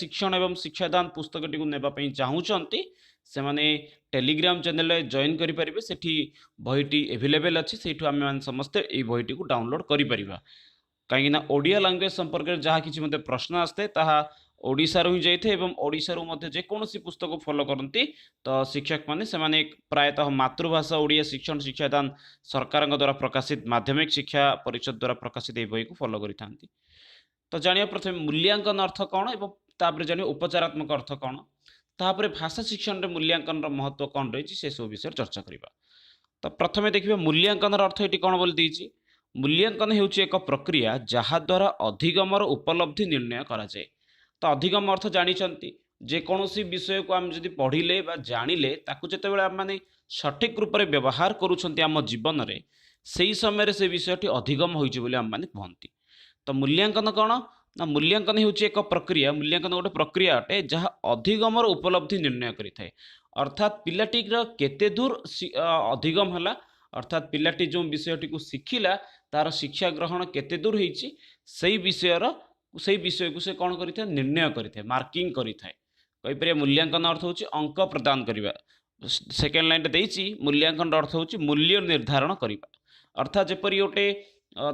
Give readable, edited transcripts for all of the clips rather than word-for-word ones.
शिक्षण एवं शिक्षादान पुस्तकटी को नेबापी चाहूँगी से माने टेलीग्राम चैनल जॉइन करेंगे से बहीटी एभेलेबल अच्छी से आम समस्ते ये बहीटी को डाउनलोड करें कहीं ओडिया लैंग्वेज संपर्क में जहाँ किसी मत प्रश्न आसते ओडिशार ही जाइए और ओडिशार जेकोसी पुस्तक फॉलो करती तो शिक्षक मैंने से प्रायतः मातृभाषा ओडिया शिक्षण शिक्षादान सरकार द्वारा प्रकाशित माध्यमिक शिक्षा परिषद द्वारा प्रकाशित ये बही को फॉलो करें। तो जानिया प्रथम मूल्यांकन अर्थ कौन और तापर जानिए उपचारात्मक अर्थ कौन तापर भाषा शिक्षण में मूल्यांकन महत्व कौन रही से सब विषय चर्चा करवा। तो प्रथम देखिए मूल्यांकन अर्थ ये कौन बोली देछि मूल्यांकन हेउछि एक प्रक्रिया जहाँ द्वारा अधिगमर उपलब्धि निर्णय करा जाए। तो अधिगम अर्थ जानी जेकोसी विषय को आम जदि पढ़िले बा जानिले ताकु जेतेबेले आम माने सठिक रूप से व्यवहार करूछंती आम जीवन में सही समय से विषयटी अधिगम होइछि बोली आम माने कहंती। तो मूल्यांकन कौन ना मूल्यांकन हेउछि एक प्रक्रिया मूल्यांकन गोटे प्रक्रिया अटे जहाँ अधिगमर उपलब्धि निर्णय करिथाए अर्थात पिलाटीर केते दूर अधिगम हला अर्थात पिलाटी जो विषयटी को शिखिला तार शिक्षा ग्रहण केते दूर होइछि सेई विषय को से कौन करिथाए निर्णय करिथाए मार्किंग करिथाए कहिपर मूल्यांकन अर्थ होछि अंक प्रदान करिबा। सेकेंड लाइन देइछि मूल्यांकन अर्थ होछि मूल्य निर्धारण करिबा अर्थात जेपरि गोटे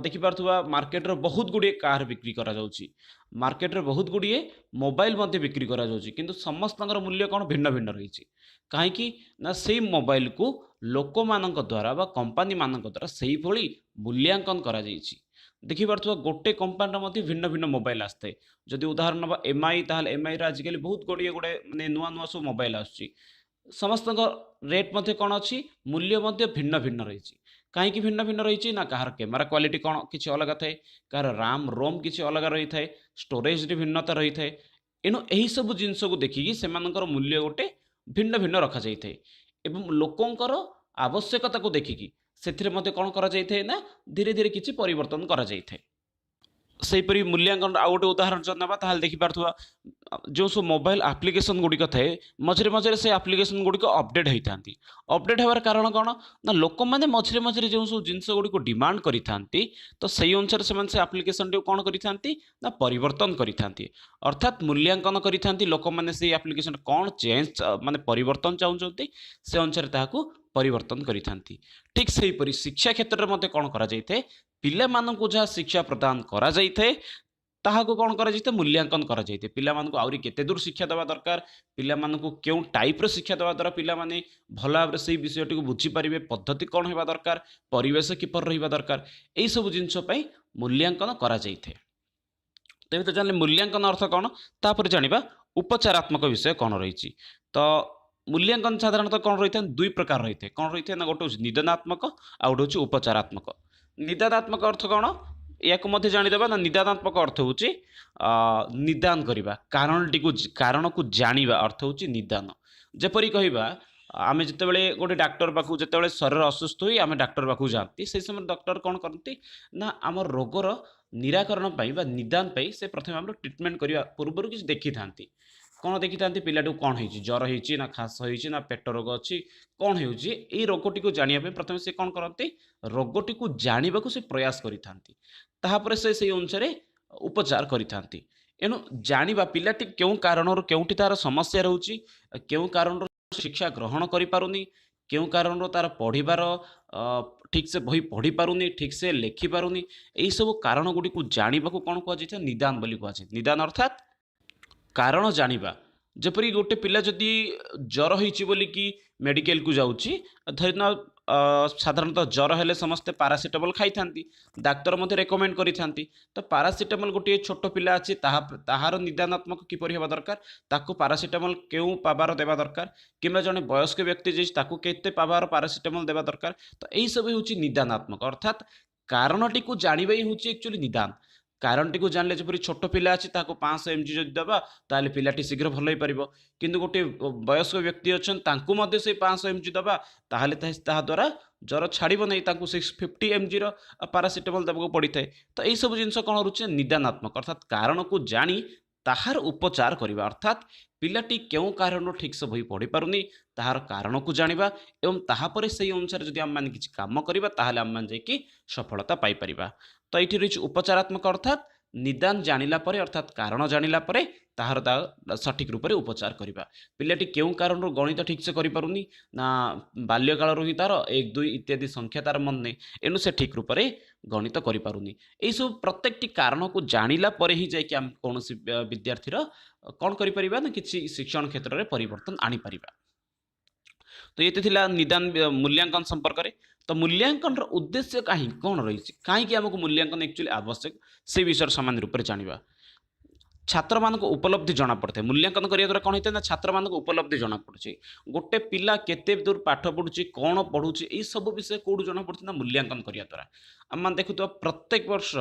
देखिपा मार्केट बहुत गुड़िए कार बिक्री करा जाउछि मार्केट रे बहुत गुड़िए मोबाइल मध्य बिक्री करा जाउछि किंतु समस्त मूल्य कौन भिन्न भिन्न रही कहीं ना से मोबाइल को लोक मानक द्वारा बा कंपनी मानक द्वारा से भली मूल्यांकन करा जाइछि। देखिपा गोटे कंपनी मध्य भिन्न भिन्न मोबाइल आसते जदि उदाहरण ना एमआई ताल एमआई आजिकल बहुत गुड़िए गोटे माने नुआ नुआ सब मोबाइल आसुछि समस्त रेट मध्य कौन अच्छी मूल्य मध्य भिन्न भिन्न रही कहीं भिन्न भिन्न रही ना कहार कैमेरा क्वालिटी कौन किसी अलग थाए कहार राम रोम किसी अलग रही थाए स्टोरेज भिन्नता रही थाए एणु यही सब जिनस को देखिकी से मूल्य गोटे भिन्न भिन्न रखा जाए एवं लोकंकर आवश्यकता को देखिकी से कौन करा जाए ना धीरे धीरे किसी परिवर्तन करा जाए। सेपरी मूल्यांकन आउ गोटे उदाहरण ना देखिपा जो सब मोबाइल आप्लिकेसन गुड़िक थाए मझे मझे से आप्लिकेसन गुड़िक अपडेट होता अपडेट होवार कारण कौन ना लोक मैंने मझे मझे जो सब जिनस गुड़िक डिमांड करी तो सही अनुसार से आप्लिकेसन टी कौन करी ना परिवर्तन करी अर्थात मूल्यांकन करी लोक मैंने से आप्लिकेसन कौन चेंज माने परिवर्तन चाहते से अनुसार ताकू परिवर्तन करी ठीक से हीपरी शिक्षा क्षेत्र में कौन करा जाए पिला मानकु जहाँ शिक्षा प्रदान करा जाइए ताहाको कौन करा जाइए मूल्यांकन करा जाइए पिला मानकु आउरी केते दूर शिक्षा देवा दरकार पिला मानकु केउ टाइप रो शिक्षा देवा द्वारा पिला माने भला भाव से विषयटी को बुझी पारिबे पद्धति कौन होगा दरकार परिवेश किपर रहिबा दरकार एई सब जिंस पई मूल्यांकन करा जाइए। तेबे तो जानले मूल्यांकन अर्थ कौन तापर जानिबा उपचारात्मक विषय कौन रही। तो मूल्यांकन साधारणतः कौन रही है दुई प्रकार रही है कौन रही है ना गोटे निदानात्मक आ गोटे उपचारात्मक। निदानात्मक अर्थ कौन या जानीदेवा ना निदानात्मक अर्थ हूँ निदान करवा कारण को जानिबा अर्थ हूँ निदान जेपरी कहवा आम जिते गोटे डाक्टर पाखु जिते शरीर असुस्थ हुई आम डाक्टर पाखु जाती से समय डॉक्टर कौन करती ना आम रोगर निराकरण निदान से प्रथम आम ट्रिटमेंट करने पूर्व किसी देखी था कौन देखी था पिलाटी कौन हो ज्वर हो ना खास हो ना पेट रोग अच्छी कौन हो रोगटी को जानापी प्रथम से कौन करते रोगटी को जानवा को से प्रयास करी से अनुसार उपचार करी एणु जाना पिलाटी क्यों कारण क्योंटी तार समस्या रोचे क्यों कारण शिक्षा ग्रहण करें क्यों कारण तार पढ़ार ठीक से बही पढ़ी पारुनी ठीक से लेखि पारुनी यही सब कारण गुड़ी को जानवा को कौन कहुए निदान बोली कहुए। निदान अर्थात कारण जानिबा जपरी गोटे पिला जदि ज्वर होइछि बोली कि मेडिकल को जाउछि धरना साधारणतः ज्वर हेले समस्ते पारासिटामोल खाई थांती डाक्तर मते रेकमेंड करी थांती तो पारासिटामोल गोटे छोट पिला अछि ताहार निदानात्मक किपरि हेबा दरकार ताकू पारासिटामोल केउ पाबार देबा दरकार किंबा जने वयस्क व्यक्ति जे ताकू केते पाबार पारासिटामोल देबा दरकार तो एही सब होछि निदानात्मक अर्थात कारणटी को जानिबा ही होछि एक्चुअली निदान। कारण टी को जानले जपरी छोट पिला अच्छी 500 mg जदि देबा ताले पिलाटी शीघ्र भल हो पारिबो किंतु गोटे वयस्क व्यक्ति अच्छन तांकु मध्य से 500 mg देबा ताहले ताहा द्वारा ज्वर छाड़िबो नै तांकु 650 mg रो पारासिटामोल देबको पड़ी थाए। तो एही सब जिंस कोन रुचे निदानात्मक अर्थात कारण को जानी ताहार उपचार करिबा अर्थात पिलाटी क्यों कारण ठीक से बही पढ़ी पारुनी ताहार कारण को जानिबा एवं ताहापरे सेही अनुसार जदि आम माने किछि काम करिबा ताहले आम माने जेकी सफलता पाई परिबा। तो ये रही उपचारात्मक अर्थात निदान जानिला परे अर्थात कारण जानिला परे ताହାର सठिक रूप से उपचार करवा। पिलाटी केउ कारण गणित ठीक से करिपारुनी ना बाल्यकाल ही तार 1 2 इत्यादि संख्या तार मन नहीं, एणु से ठीक रूप से गणित करिपारुनी। एई सब प्रत्येकटी कारण को जानिला परे ही जाय कि हम कोनोसी विद्यार्थीर कौन करिपरिबा ना किछि शिक्षण क्षेत्र में परिवर्तन आनी परिबा। तो ये थिला निदान मूल्यांकन संपर्क में। तो मूल्यांकन उद्देश्य कहीं कौन रही कहीं आमको मूल्यांकन एक्चुअली आवश्यक से विषय सामान्य रूप से जाना। छात्र मान उपलब्धि जना पड़ता है मूल्यांकन करने द्वारा कौन होता है ना छात्र मान उपलब्धि जना पड़े गोटे पिला केते दूर पाठ पढ़ुची कौन पढ़ुची यही सब विषय कौटू जना पड़ता ना मूल्यांकन करने द्वारा। आम देखुवा प्रत्येक वर्ष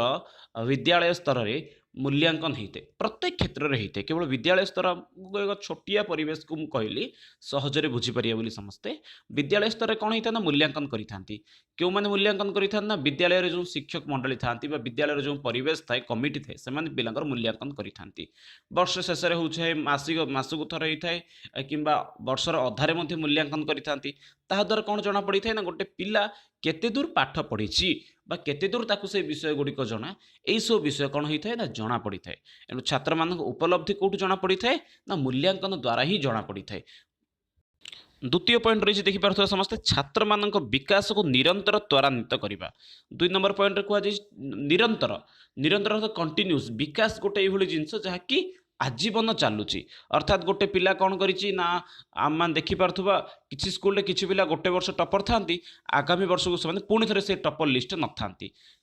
विद्यालय स्तर में मूल्यांकन होते प्रत्येक क्षेत्र में होते केवल विद्यालय स्तर एक छोटिया परिवेश को कहली सहजरे बुझीपर बोली समस्ते विद्यालय स्तर में कौन होता ना मूल्यांकन करें क्यों मैंने मूल्यांकन करें ना विद्यालय जो शिक्षक मंडली था विद्यालय जो परिवेश थाए कमिटी थाए से पिलांकर मूल्यांकन करें वर्ष शेष होए मासक थर होता है कि वर्षर अधारे मूल्यांकन करें ताद्वारा कौन जना पड़ी था ना गोटे पिला केते दूर पाठ पढ़ी बा केते दूर ताकू से विषय गुड़िक जना यही सब विषय कौन होता है ना जना पड़ी थाए। एणु छात्र मान उपलब्धि कौटू जना पड़ी थाए ना मूल्यांकन द्वारा ही जना पड़ी थाए। द्वितीय पॉइंट रही देखिपे समस्ते छात्र मान विकास को निरंतर त्वरान्वित करवा। 2 नंबर पॉइंट कहुई निरंतर निरंतर कंटिन्यूस विकास गोटे ये जिनस जहाँकि आजीवन चलुची अर्थात गोटे पिला कौन करी ना आम देखिपा किसी स्कूल किसी पिला गोटे वर्ष टपर था आगामी वर्ष को पुणी थे से टपर लिस्ट न था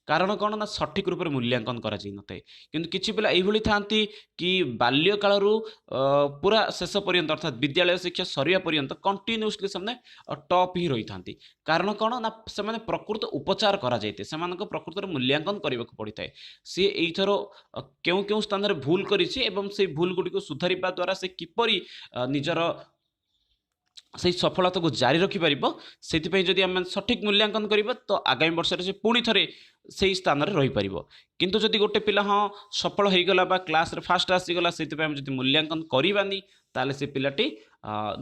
कारण कौन ना सठिक रूप से मूल्यांकन कर किंतु किसी पिला यही था कि बाल्यकाल पूरा शेष पर्यंत अर्थात विद्यालय शिक्षा सरिया पर्यंत कंटिन्यूसली से टॉप ही रही था कारण कौन ना से प्रकृत उपचार कराइए से प्रकृत मूल्यांकन करने को पड़ता है सी यहीथर क्यों क्यों स्थान में भूल कर भूल गुड़ी को सुधारिबा द्वारा से किपरि निजर से सफलता को जारी रखिपर से जदि आम सठिक मूल्यांकन करवा तो आगामी वर्ष से पुणी थे से स्थान में रही पार। किंतु जदि गोटे पिला हाँ सफल हो गला क्लास रे फास्ट आसीगला से मूल्यांकन करवानी ताले से पिलाटी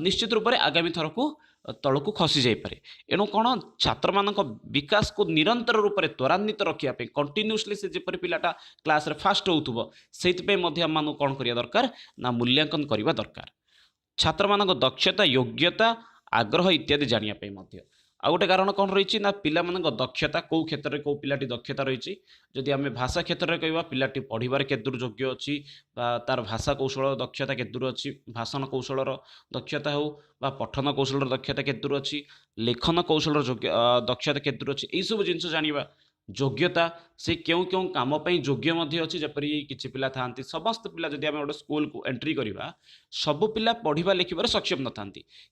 निश्चित रूप से आगामी थर को तल को खसी जापे। एणु कौन छात्र मान विकास को निरंतर रूप से त्वरान्वित रखापी कंटिन्यूसली से जपर पिलाटा क्लास रे फास्ट हो से कौन करिया दरकार ना मूल्यांकन करवा दरकार। छात्र मान दक्षता योग्यता आग्रह इत्यादि जानापी आ गोटे कारण कौन रही ना पिला मान दक्षता कौ क्षेत्र में कौ पिलाटी दक्षता रही जदि आम भाषा क्षेत्र में कहवा पिलाटी पढ़ार के दूर योग्य अच्छी तार भाषा कौशल दक्षता के दूर अच्छी भाषण कौशल दक्षता हो पठन कौशल दक्षता के दूर अच्छी लेखन कौशल दक्षता के दूर अच्छी यही सब जिन जाना योग्यता से क्यों क्यों काम योग्य अच्छी जपरी किसी पिला था समस्त पिला जदि आम गोटे स्कूल को एंट्री करवा सबु पिला पढ़ा लिखार सक्षम न था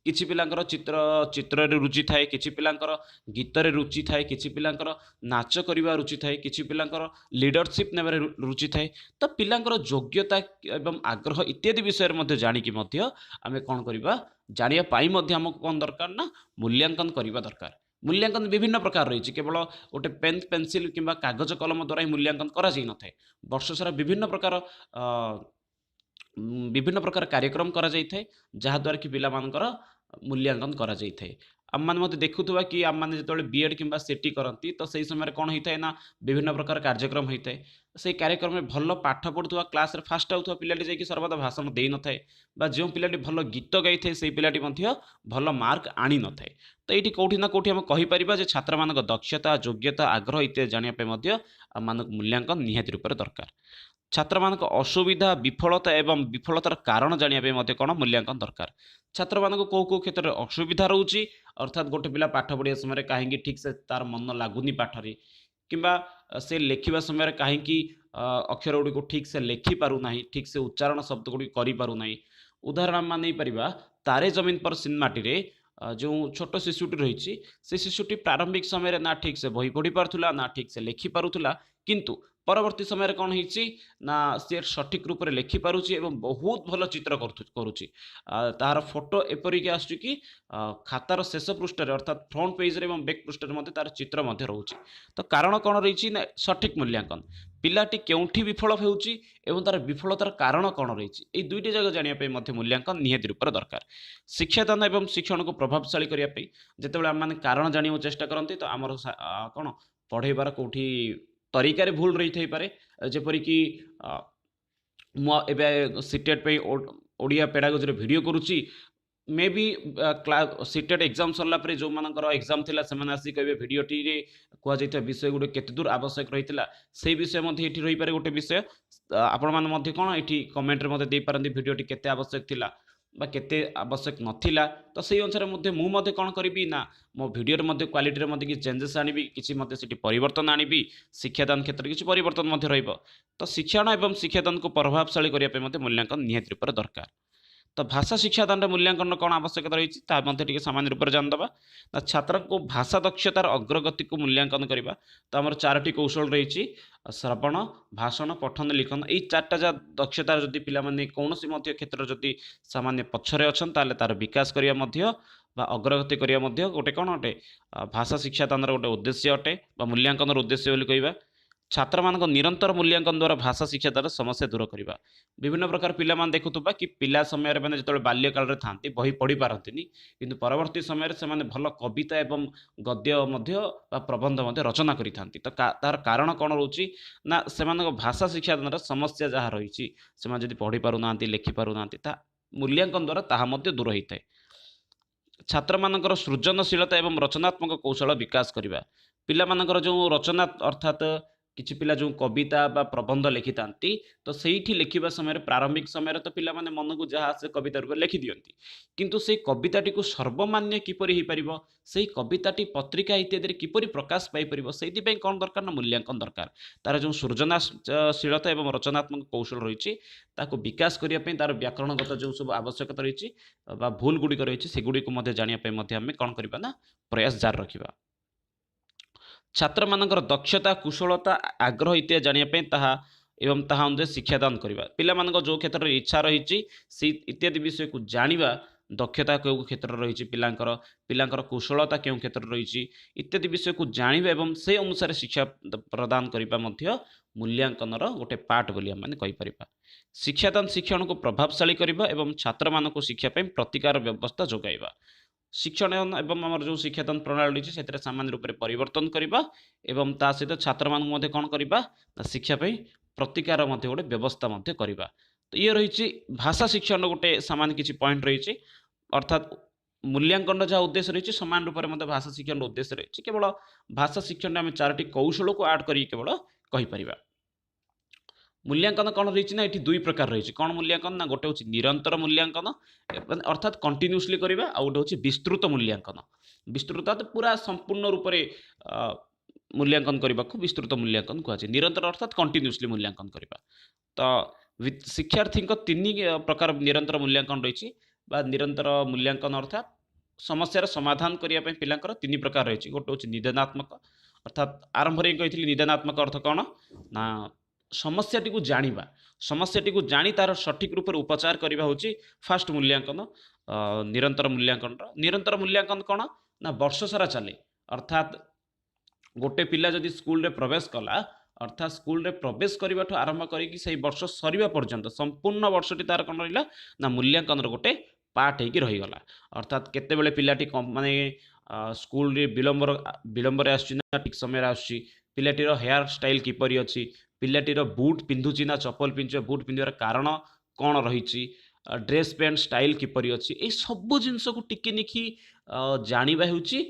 किसी पिलांकर चित्र रुचि थाए किसी पिलांकर गीत रुचि थाए किसी पिलांकर नाच करवा रुचि थाए किसी पिलांकर लीडरशिप नेबार रुचि थाए तो पिलांकर योग्यता एवं आग्रह इत्यादि विषय जानिकी आम कौन करवा जानापी आमको कौन दरकार ना मूल्यांकन करवा दरकार। मूल्यांकन विभिन्न प्रकार रही केवल गोटे पेन पेंसिल किंबा कागज कलम द्वारा ही मूल्यांकन करा जाई नथाय वर्ष सारा विभिन्न प्रकार कार्यक्रम करा जाई थाए जहाँ द्वारा कि पिला मानकर मूल्यांकन करा जाई थाए। आम मैंने मत देखुवा कि आम मैंने जो बीएड कि सीटी करती तो सही समय कौन होता है ना विभिन्न प्रकार कार्यक्रम होता है से कार्यक्रम में भल पाठ पढ़ुवा क्लास रे फास्ट आउथवा पिलाटी जाकि सर्वदा भाषण दे न थाए जो पिलाटी भल गीत गाई थाए से पिलाटी भल मार्क आनी न थाए। तो ये कौटी ना कौटी आम कहीपर छात्र मान दक्षता योग्यता आग्रह इत्यादि जानापी आम मूल्यांकन निहाती रूप से दरकार। छात्र मान असुविधा विफलता एवं विफलतार कारण जानापी कौन मूल्यांकन दरकार। छात्र मान कौ कौ क्षेत्र में असुविधा रोचे अर्थात गोटे पिला पाठ पढ़िया समय कहीं ठीक से तार मन लगुनि पाठरी किंबा से लेखिबा समय कहीं अक्षर गुड़ी को ठीक से लेखि पारुना ठीक से उच्चारण शब्द गुड़ी करि पारुना। उदाहरण आम नहीं पारिबा तारे जमीन पर सिनेमाटी रे जो छोट शिशुटी रही से शिशुटी प्रारंभिक समय ना ठीक से बही पढ़ी पारुला ना ठीक से लेखि पारुला किंतु परवर्ती समय कौन होती ना सी सठिक रूप से लेखि पारुची एवं बहुत भल चित्र करुच्ची तार फोटो एपरिक आसुची कि खातार शेष पृष्ठ अर्थात फ्रंट पेज एवं बैक पृष्ठ तार चित्र रोचे। तो कारण कौन रही ना सठिक मूल्यांकन पिलाटी केउठी विफल होउची एवं तार विफलतार कारण कौन रही ये दुईटी जगह जानापी मूल्यांकन निहाती रूप से दरकार। शिक्षादान एवं शिक्षण को प्रभावशाली करने जिते आम कारण जाना चेष्टा करते तो आमर कौन पढ़ेबार कौटी तरीकार भूल रही थे पारे जेपरिक ମୁଁ ଏବେ ସିଟେଟ୍ ପାଇଁ ଓଡ଼ିଆ ପେଡାଗୋଜିର ଭିଡ଼ିଓ କରୁଛି। मे बी सीटेट एग्जाम सरला पर जो मानकर एग्जाम थिला सेमाने आसी कहबे भिडियोटी रे कुआ जैता विषय गुडे केते दूर आवश्यक रहितला सेही विषय मध्ये एठी रहि पारे गोटे विषय आपण माने मध्ये कोन एठी कमेंट रे मध्ये देई पारंदी भिडियोटी केते आवश्यक थिला बा केते आवश्यक नथिला तो सेही अनुसार मध्ये मु मध्ये कोन करबी ना मो भिडियो रे मध्ये क्वालिटी रे मध्ये कि चेंजेस आनिबी किछि मध्ये सेठी परिवर्तन आनिबी शिक्षादान क्षेत्र किछि परिवर्तन मध्ये रहइबो तो शिक्षण एवं शिक्षादान को प्रभावशाली करिया पे मध्ये मूल्यांकन निहित रूप दरकार। तो भाषा शिक्षादान मूल्यांकन कौन आवश्यकता रही सामान्य रूप से जानदे ना छात्र को भाषा दक्षतार अग्रगति को मूल्यांकन करवा तो आम चारोटी कौशल रही श्रवण भाषण पठन लिखन यही चार्टा जहाँ दक्षतार जदि पिलामाने कौन क्षेत्र जदि सामान्य पछरे अच्छन ताले तार विकास करिया अग्रगति करिया गोटे कौन अटे भाषा शिक्षादान गोटे उद्देश्य अटे मूल्यांकन उद्देश्य बोली कहवा छात्र मान निरंतर मूल्यांकन द्वारा भाषा शिक्षा द्वारा समस्या दूर करवा विभिन्न प्रकार पिला देखुवा कि पिला समय मैंने जो बाल्यकाल था बही पढ़ी पारती किंतु परवर्ती समय से भल कविता एवं गद्य प्रबंध रचना करि तो तार कारण कौन रोचे ना से भाषा शिक्षा द्वारा समस्या जहाँ रही से पढ़ी पारना लिखि पारना मूल्यांकन द्वारा ताहा दूर होता है। छात्र मानकर सृजनशीलता एवं रचनात्मक कौशल विकास करवा पिला मानकर जो रचना अर्थात किछि पिला जो कविता बा प्रबंध लिखि तांती तो सेठी लिखिबा समय प्रारंभिक समय तो पिला माने मन को जहाँ से कविता रूप लिखि दियंती किंतु से कविताटी को सर्वमान्य किपरि ही परिबो सेही कविताटी पत्रिका इत्यादि किपरि प्रकाश पाई परिबो सेति पई कोन दरकार ना मूल्यांकन दरकार तार जो सृजनशीलता एवं रचनात्मक कौशल रही ताको विकास करिया पई तार व्याकरणगत जो सब आवश्यकता रही बा भूल गुडी रही से गुडी को जानिया पई मध्ये हमें कोन करबा ना प्रयास जारी रखिबा। छात्र मानकर दक्षता कुशलता आग्रह इत्यादि जानिया ताहा एवं ताहा अनुसार शिक्षादान करवा पिला मानक जो क्षेत्र में इच्छा रही इत्यादि विषय को जानिबा दक्षता क्यों क्षेत्र रही पिलांकर कुशलता क्यों क्षेत्र रही इत्यादि विषय को जानिबा एवं से अनुसार शिक्षा प्रदान करबा मध्य मूल्यांकन गोटे पार्ट बोली हम कहि परिबा। शिक्षादान शिक्षण को प्रभावशाली करबा एवं छात्र मानक शिक्षा पई प्रतिकार व्यवस्था जोगाइबा शिक्षण एवं आम जो शिक्षादान प्रणाली रही है सामान्य रूप से परिवर्तन करवा एवं ता सहित छात्र मान कौन करवा शिक्षा प्रतिकार गोटे व्यवस्था करवा। तो ये रही भाषा शिक्षण गोटे सामान्य किसी पॉइंट रही अर्थात मूल्यांकन जहाँ उद्देश्य रही सामान रूप में भाषा शिक्षण उद्देश्य रही केवल भाषा शिक्षण में चारोटी कौशल को आड कर केवल कहीपर। मूल्यांकन कौन रही ना ये दुई प्रकार रही कौन मूल्यांकन ना गोटे हूँ निरंतर मूल्यांकन अर्थात कंटिन्यूसली करवा आ गोटे हूँ विस्तृत मूल्यांकन विस्तृत तो पूरा संपूर्ण रूप से मूल्यांकन करने को विस्तृत मूल्यांकन कहुए निरंतर अर्थात कंटिन्यूसली मूल्यांकन करवा। तो शिक्षार्थी तीन प्रकार निरंतर मूल्यांकन रही निरंतर मूल्यांकन अर्थात समस्यार समाधान करने पिलांकर तीन प्रकार रही गोटे हूँ निदानात्मक अर्थात आरंभ कही निदानात्मक अर्थ कौन ना समस्याटी को जानिबा समस्याटी को जानी तार सठिक रूप से उपचार करवा हूँ फास्ट मूल्यांकन। निरंतर मूल्यांकन कौन ना वर्ष सारा चले अर्थात गोटे पिला जदि स्कूल रे प्रवेश कला अर्थात स्कूल रे प्रवेश करने आरंभ करी से वर्ष सरीबा पर्यंत संपूर्ण वर्षटी तार कौन रहा ना मूल्यांकन गोटे पार्ट होगी रहीगला अर्थात केतेबेले पिलाटी माने स्कूल रे विलंबर आसुना ठीक समय आसुची पिलाटीर हेयर स्टाइल किपरि अछि पिलाटीर बूट पिंधुची ना चप्पल पिंधु बूट पिंधार कारण कौन रही ड्रेस पैंट स्टाइल किपरि अछि ए सब जिनस को टिके निखि जानिबा हेउची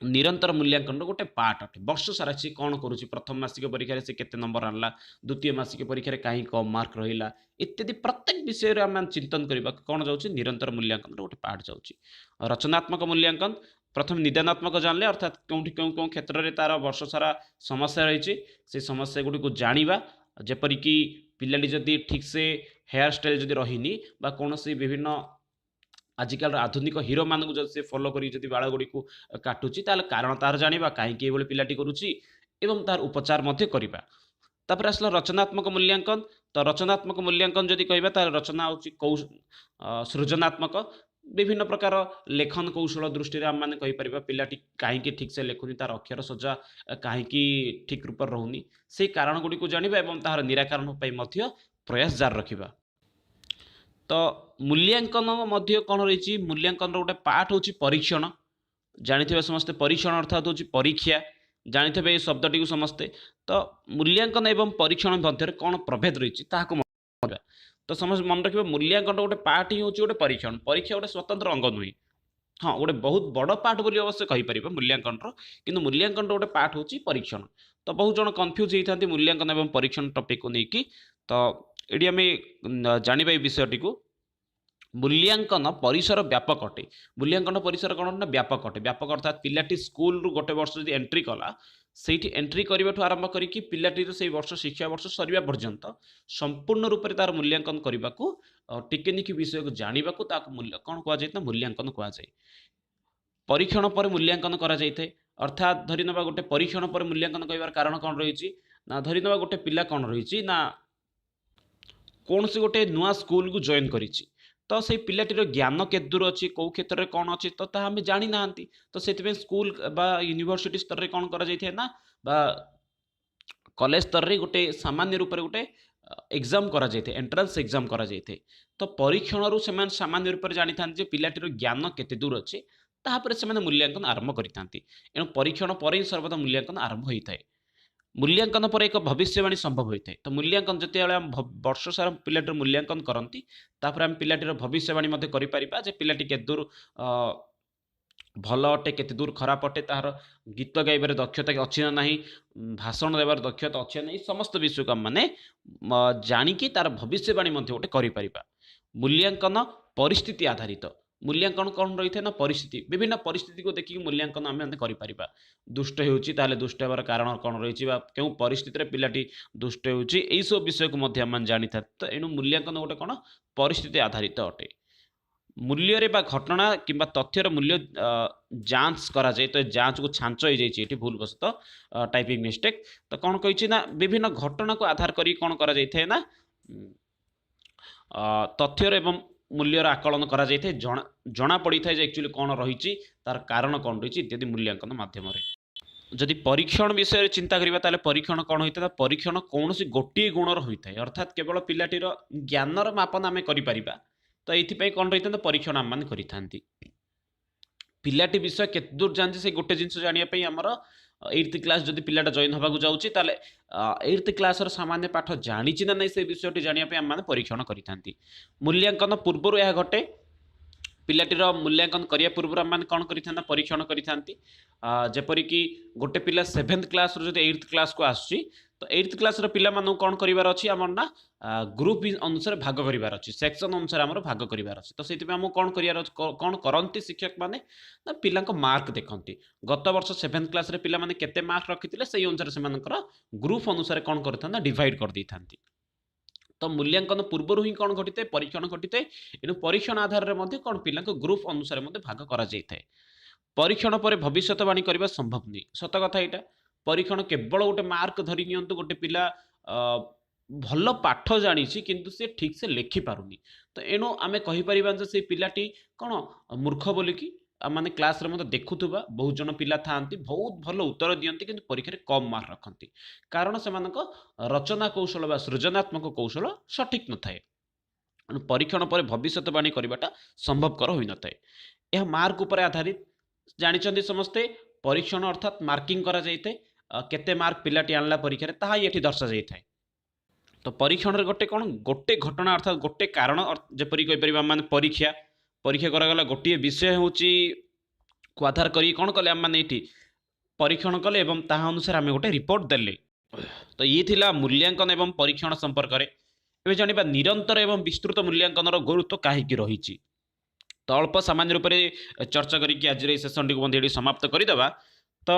निरंतर मूल्यांकन गोटे पार्ट अटे वर्ष सारा सी कौन करुच्ची प्रथम मासिक परीक्षा से केते नंबर आनला द्वितीय मासिक परीक्षा कहीं कम मार्क रहिला इत्यादि प्रत्येक विषय रे आम चिंतन करबा कौन जाउची निरंतर मूल्यांकन गोटे पार्ट जाउची। रचनात्मक मूल्यांकन प्रथम निदानात्मक जानले अर्थात कौटी कौन क्षेत्र में तार वर्ष सारा समस्या रही से समस्या गुड़ी को जानिबा जेपरिक पिलाटी जदि ठीक से हेयर स्टाइल जदि रहीनी बा कौन से विभिन्न आजिकल आधुनिक हीरो मान को जब से फॉलो करी बाल गुड़ी को काटुची ताल कारण तार जानिबा कहीं पिलाटी करुची एवं तार उपचार मध्य करिबा। तापर आसला रचनात्मक मूल्यांकन तो रचनात्मक मूल्यांकन जदि कहबा तार रचना होची सृजनात्मक विभिन्न प्रकार लेखन कौशल दृष्टि आम मैंने कहीपर पिलाटी कहीं ठीक से लेखुनी तार अक्षर सज्जा कहीं ठीक रूप रोनी से कारण गुड़ी को जानिबा एवं तार निराकरण प्रयास जारी रखिबा। तो मूल्यांकन मध्य कौन रही मूल्यांकन गोटे पार्ट हूँ परीक्षण जानी समस्ते परीक्षण अर्थात हूँ परीक्षा जानी शब्दटी को समस्ते तो मूल्यांकन एवं परीक्षण मध्य कौन प्रभेद रही तो समझ मन रखिए मूल्यांकन गोटे पार्ट ही होची गोटे परीक्षण परीक्षा गोटे स्वतंत्र अंग नुहे हाँ गोटे बहुत बड़ पार्ट बोली अवश्य कहीपर मूल्यांकन किंतु मूल्यांकन गोटे पार्ट होची परीक्षण तो बहुत जन कन्फ्यूज होती मूल्यांकन और परीक्षण टपिक को लेकिन तो ये आम जाना विषयटी को मूल्यांकन परिसर व्यापक अटे मूल्यांकन परिसर कौन ना व्यापक अटे व्यापक अर्थात पिलाटी स्कूल रु गोटे वर्ष जब एंट्री कला से एंट्री करने आरंभ करके पिलाटीर से वर्ष शिक्षा वर्ष सरिया पर्यंत संपूर्ण रूप से तार मूल्यांकन करने को टिकेनिक विषय को जानवा को मूल्य कौन कहुए मूल्यांकन कहुए परीक्षण पर मूल्यांकन करा जाइए अर्थात धरी ना गोटे परीक्षण पर मूल्यांकन कहबार कारण कौन रही ना धरी ना गोटे पिला कौन रही ना कौन सी गोटे नुआ स्कूल को जॉइन करी तो से पिलाटीर ज्ञान के दूर अच्छी कौ क्षेत्र में कौन अच्छी तो आम जानी ना तो से स्कूल बा यूनिवर्सिटी स्तर में कौन कर ना कॉलेज स्तर में गोटे सामान्य रूप से गोटे एग्जाम करा एंट्रांस एग्जाम करा तो परीक्षण रु से सामान्य रूप से जानी था पिलाटीर ज्ञान केते दूर अच्छे तापर से मूल्यांकन आरंभ करते एणु परीक्षण पर ही सर्वदा मूल्यांकन आरंभ होता है मूल्यांकन पर एक भविष्यवाणी संभव होता है तो मूल्यांकन जिते वर्ष सारा पिलाटीर मूल्यांकन करती आम पिलाटीर भविष्यवाणी कर पिलाटी के दूर भल अटे के दूर खराब अटे तार गीत गाइबार दक्षता अच्छी ना नहीं भाषण देवार दक्षता अच्छी ना समस्त विषय को मैंने जाणिकी तार भविष्यवाणी गोटे कर मूल्यांकन परिस्थिति आधारित मूल्यांकन कौन रही है ना परिस्थिति विभिन्न परिस्थिति को देखिए मूल्यांकन आम कर दुष्ट होता दुष्ट होवार कारण कौन रही क्यों परिस्थिति पिलाटी दुष्ट होई सब विषय को जानी था तो एणु मूल्यांकन गोटे कौन परिस्थिति आधारित अटे मूल्य बा घटना किंबा तथ्यर मूल्य जांच करा जाए तो जांच को छांच हो जाए भूल वशत टाइपिंग मिस्टेक तो कौन कही ना विभिन्न घटना को आधार करी कौन करा जाए ना तथ्यर एवं मूल्यर आकलन करा जाए जना पड़ी था एक्चुअली कौन रही तार कारण कौन रही इत्यादि मूल्यांकन माध्यम जदि परीक्षण विषय चिंता करिबा ताले परीक्षण कौन होता है परीक्षण कौन सी गोटे गुणर होता है अर्थात केवल पिलाटीर ज्ञानर मापन आम कर तो ये कौन रही था परीक्षण आम मान करी पिलाटी विषय केते दूर जानते से गोटे जिनस जानापी आमर 8th क्लास जदि पिलाटा जॉइन होगा जाऊँगी ताले 8th क्लास सामान्य पाठ जानी ना नहीं से विषयटी जानापी आम मैंने परीक्षण करी मूल्यांकन पूर्व यह घटे पिलाटीर मूल्यांकन करने पूर्व आम कौन कर परीक्षण करपरिक गोटे पिला 7th क्लास रो 8th क्लास को आसुची तो 8th क्लास पिला मानू कौन करार अच्छी आम ना ग्रुप अनुसार भाग करार अच्छी सेक्शन अनुसार आम भाग करार अच्छी तो से कौन कर कौन करती शिक्षक मैंने ना पिला मार्क देखती गत वर्ष 7th क्लास पिला माने केते मार्क रखी से अनुसार से ग्रुप अनुसार कौन करता डिवाइड कर देता तो मूल्यांकन पूर्व ही कौन घटी परीक्षण घटी एणु परीक्षण आधार में कौन पिला ग्रुप अनुसार भाग कर परीक्षण पर भविष्यवाणी करने संभव नहीं सत कथा यहाँ परीक्षण केवल गोटे मार्क धरी नियंतु गोटे पिला भल पाठ जानी किंतु से ठीक से लिखि पारुनी तो एणु आम कहीपर से पिलाटी कौन मूर्ख बोलिकी माने क्लास रे देखुवा बहुत जन पिला था बहुत भल उत्तर दियंती किंतु परीक्षा रे कम मार्क रखती कारण से रचना कौशल बा सृजनात्मक कौशल सठिक न थाए परीक्षण पर भविष्यवाणी करवाटा संभवकर हो न थाए यह मार्क उपर आधारित जानी समस्ते परीक्षण अर्थात मार्किंग करा जाइए केते मार्क पिलाटी आनला परीक्षा ताहा ये दर्शा जाए तो परीक्षण रे गोटे घटना अर्थात गोटे कारण जेपरी कहीपर माने परीक्षा परीक्षा करागला गोटे विषय हूँ को आधार करी कौन कले आम मैंने ये परीक्षण कले एवं ताहा अनुसार आम गोटे रिपोर्ट देले तो ये थिला मूल्यांकन एवं परीक्षण संपर्क में जाना निरंतर एवं विस्तृत मूल्यांकन गुरुत्व कहीं रही तो अल्प सामान्य रूप से चर्चा करके आज सेसन टी को समाप्त करदे तो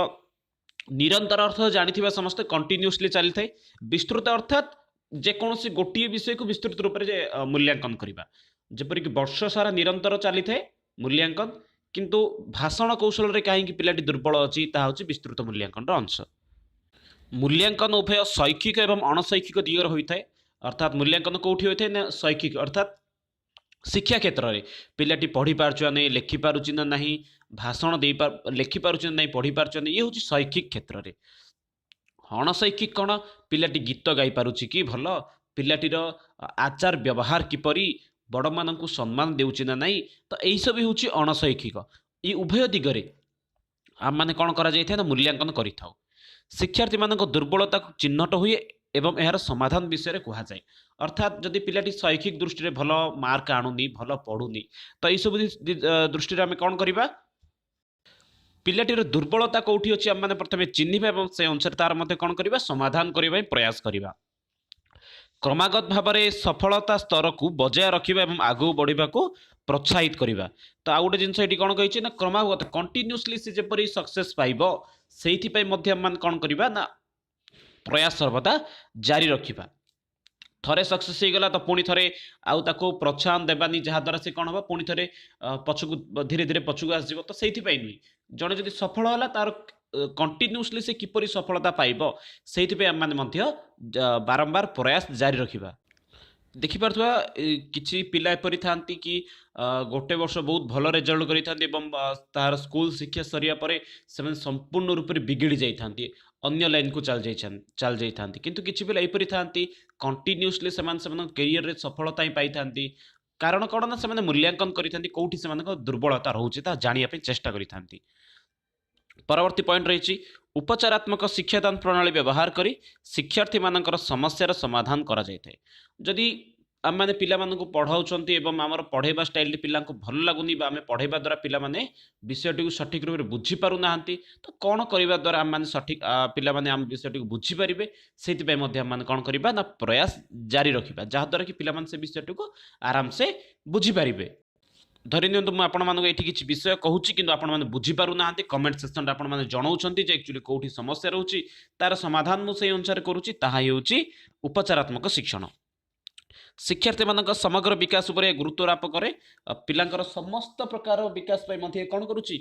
निरंतर अर्थ जानी समस्त कंटिन्यूअसली चली थाए विस्तृत अर्थात जेकोसी गोटे विषय को विस्तृत रूप से मूल्यांकन करवा जेपरिक वर्ष सारा निरंतर चली थाए मूल्यांकन किंतु भाषण कौशल रे कहीं पिलाटी दुर्बल अच्छी ताकि विस्तृत मूल्यांकन अंश मूल्यांकन उभय शैक्षिक एवं अणशैक्षिक दिगर होता है अर्थात मूल्यांकन कौटी होता है ना शैक्षिक अर्थात शिक्षा क्षेत्र में पिलाटी पढ़ी पार्छ नहीं लिखिपारुची ना नहीं भाषण दे लिखिपारुची ना नहीं पढ़ी पार्छ ये हूँ शैक्षिक क्षेत्र में अणशैक्षिक कौन पिलाटी गीत गाई पारुची कि भल पिलाटीर आचार व्यवहार किपरि बड़ मान सम्मान देउची ना नहीं तो यही सब हूँ अणशैक्षिक ये उभय दिगरे आम मैंने कौन करा जाए ना मूल्यांकन करि थाउ शिक्षार्थी मान दुर्बलता चिन्हट हुए एवं यार समाधान विषय कहुए अर्थात जदि पिलाटी शैक्षिक दृष्टि भल मार्क आणुनी भल पढ़ुनी तो यही सब दृष्टि आम कौन करवा पिलाटीर दुर्बलता कौटी अच्छी आम प्रथम चिन्ह से अनुसार तार मध्य कौन करवा समाधान करने प्रयास करवा क्रमागत भाव में सफलता स्तर को बजाय रखा और आगू बढ़ा को प्रोत्साहित करवा तो आउ गोटे जिनस ये कौन कही क्रमागत कंटिन्यूअसली सी जपरी सक्सेस पाइब से कौन करवा ना प्रयास सर्वदा जारी रखा थरे सक्सेस हो गला तो पुणी थे आउ ताको प्रोत्साहन देवानी जहाद्वारा से कौन हम पुणी थे पछकू धीरे धीरे पछकू आसो तो से नुह जड़े जब सफल है तार कंटिन्यूअसली से किपरि सफलता पाइब से आम बारंबार प्रयास जारी रखा देखिपा किसी पिला एपरी था कि गोटे वर्ष बहुत भल रेजल्ट कर स्कूल शिक्षा सरिया पर से संपूर्ण रूप से बिगिड़ी जाती अन्य लाइन को चल जाती किंतु किसी पिला एपरी था कंटिन्यूअसली से कैरियर रे सफलता ही पाई था कारण कौन ना से मूल्यांकन करती कौटी से दुर्बलता रोचे जानापी चेष्टा करती परवर्ती पॉइंट रही उपचारात्मक शिक्षादान प्रणाली व्यवहार करी शिक्षार्थी मानकर समस्यार समाधान करा जायते जदि आम मैंने पिला पढ़ाऊँ एवं आमर पढ़ेबा स्टाइल पिला भल लगुनि आम पढ़ेबा द्वारा पिला माने विषयटी सठिक रूप से बुझीपार ना तो कौन करने द्वारा आम मैंने सठिक पिला माने आम विषयटी बुझीपारे से आम कौन करवा ना प्रयास जारी रखा जहाद्वारा कि पिला से विषयटी को आराम से बुझीपारे धरी नियंतु मुझे आपण मानक ये किसी विषय कहूँ कि आपण मैंने बुझीपार ना कमेंट सेक्शन आपण मैंने जनाऊँ एक्चुअली कौटी समस्या रोचे तार समाधान मुझे अनुसार करुँची ताऊँ उपचारात्मक शिक्षण शिक्षार्थी मान समग्र विकास उपर गुरुत्व आरोप करे पिलांकर समस्त प्रकार विकास कौन करुँची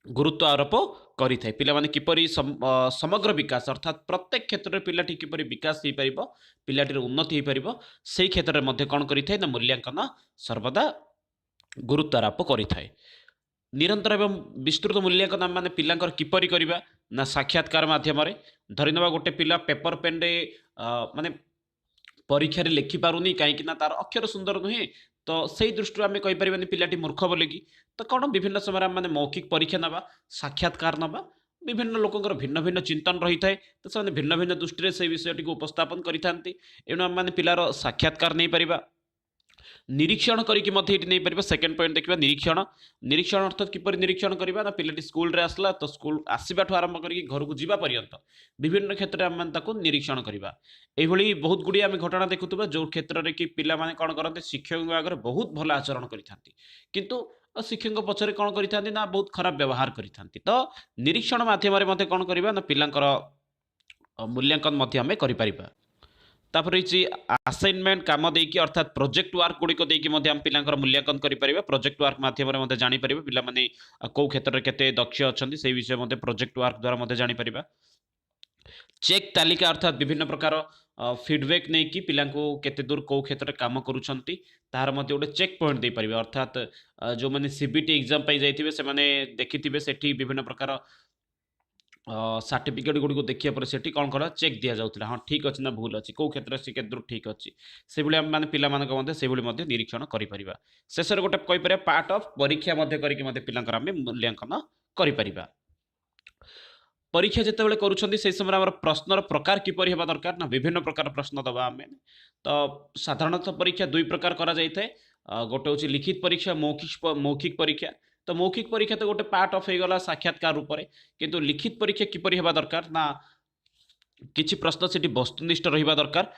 गुरुत्व आरोप करि थाए पिला माने किपरि समग्र विकास अर्थात प्रत्येक क्षेत्र में पिलाटी किपरि विकास हो पारिबो पिलाटीर उन्नति हो पारिबो सेही क्षेत्र में कौन करि थाए ना मूल्यांकन सर्वदा गुरुत्व आरोप करि थाए निरंतर एवं विस्तृत मूल्यांकन आम माने पिलांकर किपरि करिबा ना साक्षात्कार माध्यम धरी नवा गोटे पिला पेपर पेन रे माने परीक्षा रे लिखि पारुनी कहीं तार अक्षर सुंदर नुहे तो से दृष्टि आम कहीपर पिलाटी मूर्ख बोलिकी तो कौन विभिन्न समय आम मौखिक परीक्षा नवा साक्षात्कार नवा विभिन्न लोकंर भिन्न भिन्न चिंतन रही है तो से भिन्न भिन्न दृष्टि से विषयटी को उपस्थापन करते एणु आम मैंने पिलार साक्षात्कार नहीं पारिबा निरीक्षण करके नहीं पार सेकेंड पॉइंट देखा निरीक्षण निरीक्षण अर्थात किपर निरीक्षण करवा ना पिलाटी स्कूल रे आसला तो स्कूल आसवा आरंभ करके घर को जावा पर्यंत विभिन्न क्षेत्र में आम निरीक्षण करवा यही बहुत गुड़िया आम घटना देखुवा जो क्षेत्र में कि पिला माने कौन करते शिक्षक आगे बहुत भल आचरण करते शिक्षक पछरे कौन करते ना बहुत खराब व्यवहार करते तो निरीक्षण मध्यम कौन करवा ना पिलांकर मूल्यांकन आम कर तापर रही असाइनमेंट काम देकी अर्थात प्रोजेक्ट वर्क गुड़िक देकी आम पिलांकर मूल्यांकन करें प्रोजेक्ट वर्क मध्यम जापर पिला माने कौ क्षेत्र में केते दक्ष अच्छा से विषय प्रोजेक्ट वर्क द्वारा जापर चेक तालिका अर्थात विभिन्न प्रकार फीडबैक नहीं कि पिला केते दूर कौ क्षेत्र में काम करुँच तार गोटे चेक पॉइंट दे पारे अर्थात जो मैंने सीबीटी एग्जाम जाइए से देखी से विभिन्न प्रकार सर्टिफिकेट गुड़ी को देखिए पर से कौन कर चेक दि जाऊला हाँ ठीक अच्छे ना भूल अच्छी कौ क्षेत्र से केत ठीक अच्छी से मैंने पिला निरीक्षण कर शेष गोटे कहीपर पार्ट ऑफ परीक्षा करके पिला मूल्यांकन कर परीक्षा जिते करुँच से समय प्रश्नर प्रकार किपरि हेबा दरकार ना विभिन्न प्रकार प्रश्न दबा आम तो साधारणतः परीक्षा दुई प्रकार करा जाय थाए गोटे हूँ लिखित परीक्षा मौखिक परीक्षा तो मौखिक परीक्षा तो गोटे पार्ट ऑफ होगला साक्षात्कार रूप से किंतु लिखित परीक्षा किपरि हेबा दरकार ना किछि प्रश्न से वस्तुनिष्ठ रहिबा दरकार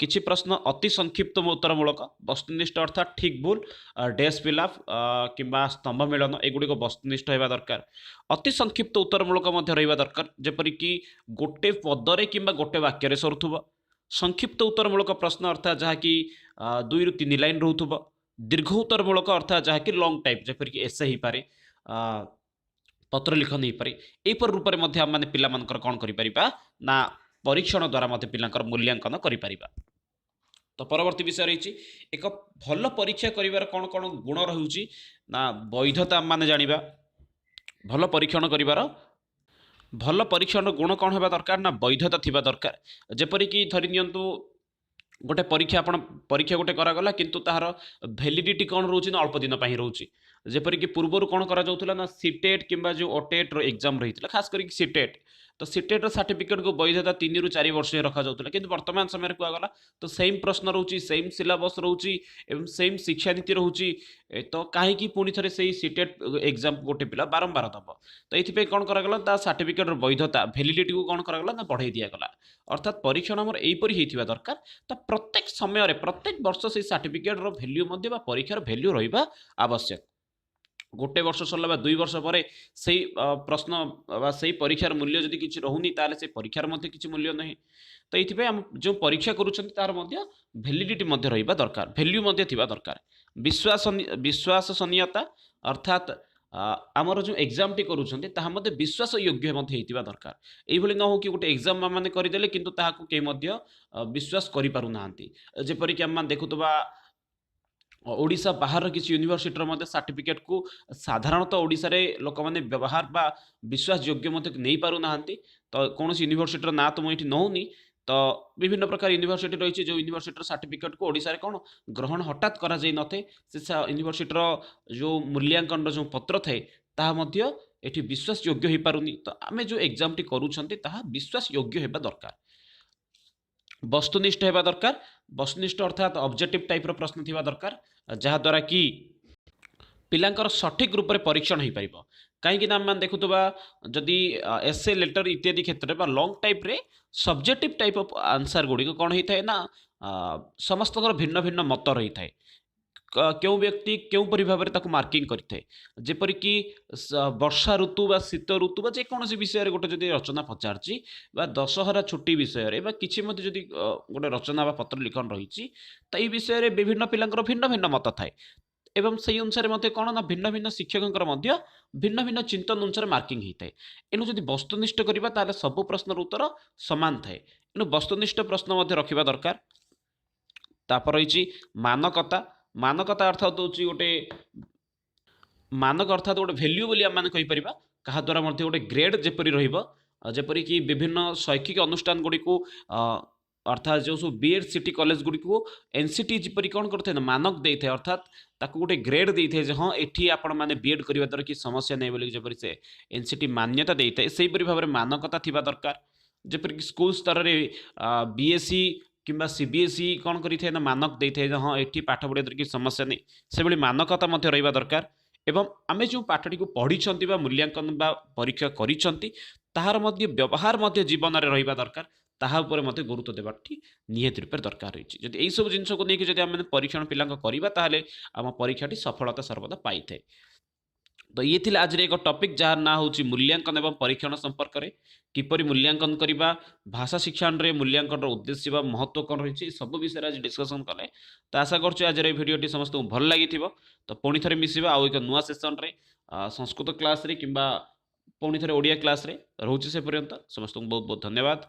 किछि प्रश्न अति संक्षिप्त उत्तरमूलक वस्तुनिष्ठ अर्थात ठीक भूल डैश फिलअप किंबा स्तंभ मिलन एगुड़ी वस्तुनिष्ठ होगा दरकार अति संक्षिप्त उत्तरमूलक रहा दरकार जेपरिक गोटे पदरे किंबा गोटे वाक्य सरुथुब संक्षिप्त उत्तरमूलक प्रश्न अर्थात जहाँकि 2 ରୁ 3 लाइन रोथुब दीर्घ उत्तरमूलक अर्थात जहाँकि लंग टाइप जेपरिक एसे हो पारे पत्र लिखन हो पारे यहपर रूप में आम मैंने पिला कौन कर ना परीक्षण द्वारा पिलांकर मूल्यांकन कर तो परवर्ती विषय रही एक भल परीक्षा करिवार कौन कौन गुण रही ना वैधता माने जानिबा भल परीक्षण करिवार भल परीक्षण गुण कौन होगा दरकार ना वैधता थिबा दरकार जेपरिक धरि नियंतु गोटे परीक्षा आपण परीक्षा गोटे करागला किंतु तार वैलिडिटी कौन रोची ना अल्प दिन रोची ଯେପରିକି ପୂର୍ବରୁ କ'ଣ କରାଯାଉଥିଲା ନା ସିଟେଟ୍ କିମ୍ବା ଯେଉଁ ଓଟେଟ୍ର ଏକ୍ଜାମ୍ ରହିଥିଲା, ଖାସ୍ କରିକି ସିଟେଟ୍, ତ ସିଟେଟ୍ର ସାର୍ଟିଫିକେଟ୍କୁ ବୈଧତା 3 ରୁ 4 ବର୍ଷ ହିଁ ରଖାଯାଉଥିଲା। କିନ୍ତୁ ବର୍ତ୍ତମାନ ସମୟରେ କୁହାଗଲା ତ ସେମ୍ ପ୍ରଶ୍ନ ରହୁଛି, ସେମ୍ ସିଲାବସ୍ ରହୁଛି ଏବଂ ସେମ୍ ଶିକ୍ଷାନୀତି ରହୁଛି, ତ କାହିଁକି ପୁଣି ଥରେ ସେଇ ସିଟେଟ୍ ଏକ୍ଜାମ୍ ଗୋଟେ ପିଲା ବାରମ୍ବାର ଦେବ? ତ ଏଥିପାଇଁ କ'ଣ କରାଗଲା, ତା ସାର୍ଟିଫିକେଟ୍ର ବୈଧତା ଭ୍ୟାଲିଡିଟିକୁ କ'ଣ କରାଗଲା ନା ବଢ଼େଇ ଦିଆଗଲା। ଅର୍ଥାତ୍ ପରୀକ୍ଷଣ ଆମର ଏହିପରି ହେଇଥିବା ଦରକାର, ତ ପ୍ରତ୍ୟେକ ସମୟରେ ପ୍ରତ୍ୟେକ ବର୍ଷ ସେଇ ସାର୍ଟିଫିକେଟ୍ର ଭ୍ୟାଲ୍ୟୁ ମଧ୍ୟ ବା ପରୀକ୍ଷାର ଭ୍ୟାଲ୍ୟୁ ରହିବା ଆବଶ୍ୟକ। ଗୋଟେ ବର୍ଷ ସରିଲା ବା 2 ବର୍ଷ ପରେ ସେଇ ପ୍ରଶ୍ନ ବା ସେଇ ପରୀକ୍ଷାର ମୂଲ୍ୟ ଯଦି କିଛି ରହୁନି, ତାହେଲେ ସେ ପରୀକ୍ଷାର ମଧ୍ୟ କିଛି ମୂଲ୍ୟ ନାହିଁ। ତ ଏଇଥିପାଇଁ ଆମ ଯେଉଁ ପରୀକ୍ଷା କରୁଛନ୍ତି ତାର ମଧ୍ୟ ଭ୍ୟାଲିଡିଟି ମଧ୍ୟ ରହିବା ଦରକାର, ଭ୍ୟାଲ୍ୟୁ ମଧ୍ୟ ଥିବା ଦରକାର। ବିଶ୍ୱାସନୀୟତା ଅର୍ଥାତ୍ ଆମର ଯେଉଁ ଏକ୍ଜାମ୍ଟି କରୁଛନ୍ତି ତାହା ମଧ୍ୟ ବିଶ୍ୱାସ ଯୋଗ୍ୟ ମଧ୍ୟ ହେଇଥିବା ଦରକାର। ଏଇଭଳି ନ ହଉ କି ଗୋଟେ ଏକ୍ଜାମ୍ ଆମମାନେ କରିଦେଲେ କିନ୍ତୁ ତାହାକୁ କେହି ମଧ୍ୟ ବିଶ୍ୱାସ କରିପାରୁନାହାନ୍ତି। ଯେପରିକି ଆମମାନେ ଦେଖୁଥିବା ଓଡ଼ିଶା ବାହାରର କିଛି ୟୁନିଭର୍ସିଟିର ମଧ୍ୟ ସାର୍ଟିଫିକେଟ୍କୁ ସାଧାରଣତଃ ଓଡ଼ିଶାରେ ଲୋକମାନେ ବ୍ୟବହାର ବା ବିଶ୍ୱାସ ଯୋଗ୍ୟ ମଧ୍ୟ ନେଇପାରୁନାହାନ୍ତି। ତ କୌଣସି ୟୁନିଭର୍ସିଟିର ନାଁ ତ ମୁଁ ଏଠି ନେଉନି, ତ ବିଭିନ୍ନ ପ୍ରକାର ୟୁନିଭର୍ସିଟି ରହିଛି ଯେଉଁ ୟୁନିଭର୍ସିଟିର ସାର୍ଟିଫିକେଟ୍କୁ ଓଡ଼ିଶାରେ କ'ଣ ଗ୍ରହଣ ହଠାତ୍ କରାଯାଇ ନଥାଏ। ସେ ୟୁନିଭର୍ସିଟିର ଯେଉଁ ମୂଲ୍ୟାଙ୍କନର ଯେଉଁ ପତ୍ର ଥାଏ ତାହା ମଧ୍ୟ ଏଠି ବିଶ୍ୱାସ ଯୋଗ୍ୟ ହୋଇପାରୁନି। ତ ଆମେ ଯେଉଁ ଏକ୍ଜାମ୍ଟି କରୁଛନ୍ତି ତାହା ବିଶ୍ୱାସ ଯୋଗ୍ୟ ହେବା ଦରକାର, ବସ୍ତୁନିଷ୍ଠ ହେବା ଦରକାର। ବସ୍ତୁନିଷ୍ଠ ଅର୍ଥାତ୍ ଅବଜେକ୍ଟିଭ୍ ଟାଇପ୍ର ପ୍ରଶ୍ନ ଥିବା ଦରକାର, ଯାହାଦ୍ୱାରା କି ପିଲାଙ୍କର ସଠିକ୍ ରୂପରେ ପରୀକ୍ଷଣ ହୋଇପାରିବ। କାହିଁକିନା ଆମମାନେ ଦେଖୁଥିବା ଯଦି ଏସେ ଲେଟର୍ ଇତ୍ୟାଦି କ୍ଷେତ୍ରରେ ବା ଲଙ୍ଗ୍ ଟାଇପ୍ରେ ସବଜେକ୍ଟିଭ୍ ଟାଇପ୍ ଅଫ୍ ଆନ୍ସର୍ ଗୁଡ଼ିକ କ'ଣ ହେଇଥାଏ ନା ସମସ୍ତଙ୍କର ଭିନ୍ନ ଭିନ୍ନ ମତ ରହିଥାଏ। କେଉଁ ବ୍ୟକ୍ତି କେଉଁପରି ଭାବରେ ତାକୁ ମାର୍କିଂ କରିଥାଏ। ଯେପରିକି ବର୍ଷା ଋତୁ ବା ଶୀତ ଋତୁ ବା ଯେକୌଣସି ବିଷୟରେ ଗୋଟେ ଯଦି ରଚନା ପଚାରିଛି ବା ଦଶହରା ଛୁଟି ବିଷୟରେ ବା କିଛି ମଧ୍ୟ ଯଦି ଗୋଟେ ରଚନା ବା ପତ୍ର ଲିଖନ ରହିଛି, ତ ଏଇ ବିଷୟରେ ବିଭିନ୍ନ ପିଲାଙ୍କର ଭିନ୍ନ ଭିନ୍ନ ମତ ଥାଏ ଏବଂ ସେଇ ଅନୁସାରେ ମଧ୍ୟ କ'ଣ ନା ଭିନ୍ନ ଭିନ୍ନ ଶିକ୍ଷକଙ୍କର ମଧ୍ୟ ଭିନ୍ନ ଭିନ୍ନ ଚିନ୍ତନ ଅନୁସାରେ ମାର୍କିଂ ହେଇଥାଏ। ଏଣୁ ଯଦି ବସ୍ତୁନିଷ୍ଠ କରିବା ତାହେଲେ ସବୁ ପ୍ରଶ୍ନର ଉତ୍ତର ସମାନ ଥାଏ। ଏଣୁ ବସ୍ତୁନିଷ୍ଠ ପ୍ରଶ୍ନ ମଧ୍ୟ ରଖିବା ଦରକାର। ତାପରେ ରହିଛି ମାନକତା। ମାନକତା ଅର୍ଥାତ୍ ହେଉଛି ଗୋଟେ ମାନକ ଅର୍ଥାତ୍ ଗୋଟେ ଭ୍ୟାଲ୍ୟୁ ବୋଲି ଆମମାନେ କହିପାରିବା, କାହା ଦ୍ୱାରା ମଧ୍ୟ ଗୋଟେ ଗ୍ରେଡ୍ ଯେପରି ରହିବ। ଯେପରିକି ବିଭିନ୍ନ ଶୈକ୍ଷିକ ଅନୁଷ୍ଠାନ ଗୁଡ଼ିକୁ ଅର୍ଥାତ୍ ଯେଉଁ ସବୁ ବିଏଡ୍ ସିଟି କଲେଜ ଗୁଡ଼ିକୁ ଏନ୍ସିଟି ଯେପରି କ'ଣ କରିଥାଏ ନା ମାନକ ଦେଇଥାଏ, ଅର୍ଥାତ୍ ତାକୁ ଗୋଟେ ଗ୍ରେଡ୍ ଦେଇଥାଏ ଯେ ହଁ ଏଠି ଆପଣମାନେ ବିଏଡ୍ କରିବା ଦ୍ୱାରା କିଛି ସମସ୍ୟା ନାହିଁ ବୋଲି ଯେପରି ସେ ଏନ୍ସିଟି ମାନ୍ୟତା ଦେଇଥାଏ, ସେହିପରି ଭାବରେ ମାନକତା ଥିବା ଦରକାର। ଯେପରିକି ସ୍କୁଲ ସ୍ତରରେ ବିଏସ୍ସି କିମ୍ବା ସିବିଏସ୍ଇ କ'ଣ କରିଥାଏ ନା ମାନକ ଦେଇଥାଏ ଯେ ହଁ ଏଠି ପାଠ ପଢ଼ିବା ଦ୍ୱାରା କିଛି ସମସ୍ୟା ନାହିଁ, ସେଭଳି ମାନକତା ମଧ୍ୟ ରହିବା ଦରକାର। ଏବଂ ଆମେ ଯେଉଁ ପାଠଟିକୁ ପଢ଼ିଛନ୍ତି ବା ମୂଲ୍ୟାଙ୍କନ ବା ପରୀକ୍ଷା କରିଛନ୍ତି ତାହାର ମଧ୍ୟ ବ୍ୟବହାର ମଧ୍ୟ ଜୀବନରେ ରହିବା ଦରକାର, ତାହା ଉପରେ ମଧ୍ୟ ଗୁରୁତ୍ୱ ଦେବାଟି ନିହାତି ରୂପରେ ଦରକାର ରହିଛି। ଯଦି ଏହିସବୁ ଜିନିଷକୁ ନେଇକି ଯଦି ଆମେ ପରୀକ୍ଷଣ ପିଲାଙ୍କ କରିବା ତାହେଲେ ଆମ ପରୀକ୍ଷାଟି ସଫଳତା ସର୍ବଦା ପାଇଥାଏ। ତ ଇଏ ଥିଲା ଆଜିର ଏକ ଟପିକ୍ ଯାହାର ନାଁ ହେଉଛି ମୂଲ୍ୟାଙ୍କନ ଏବଂ ପରୀକ୍ଷଣ ସମ୍ପର୍କରେ। କିପରି ମୂଲ୍ୟାଙ୍କନ କରିବା, ଭାଷା ଶିକ୍ଷଣରେ ମୂଲ୍ୟାଙ୍କନର ଉଦ୍ଦେଶ୍ୟ ବା ମହତ୍ତ୍ୱ କ'ଣ ରହିଛି, ସବୁ ବିଷୟରେ ଆଜି ଡିସ୍କସନ୍ କଲେ। ତ ଆଶା କରୁଛି ଆଜିର ଏହି ଭିଡ଼ିଓଟି ସମସ୍ତଙ୍କୁ ଭଲ ଲାଗିଥିବ। ତ ପୁଣି ଥରେ ମିଶିବା ଆଉ ଏକ ନୂଆ ସେସନ୍ରେ ସଂସ୍କୃତ କ୍ଲାସ୍ରେ କିମ୍ବା ପୁଣି ଥରେ ଓଡ଼ିଆ କ୍ଲାସ୍ରେ। ରହୁଛି ସେ ପର୍ଯ୍ୟନ୍ତ ସମସ୍ତଙ୍କୁ ବହୁତ ବହୁତ ଧନ୍ୟବାଦ।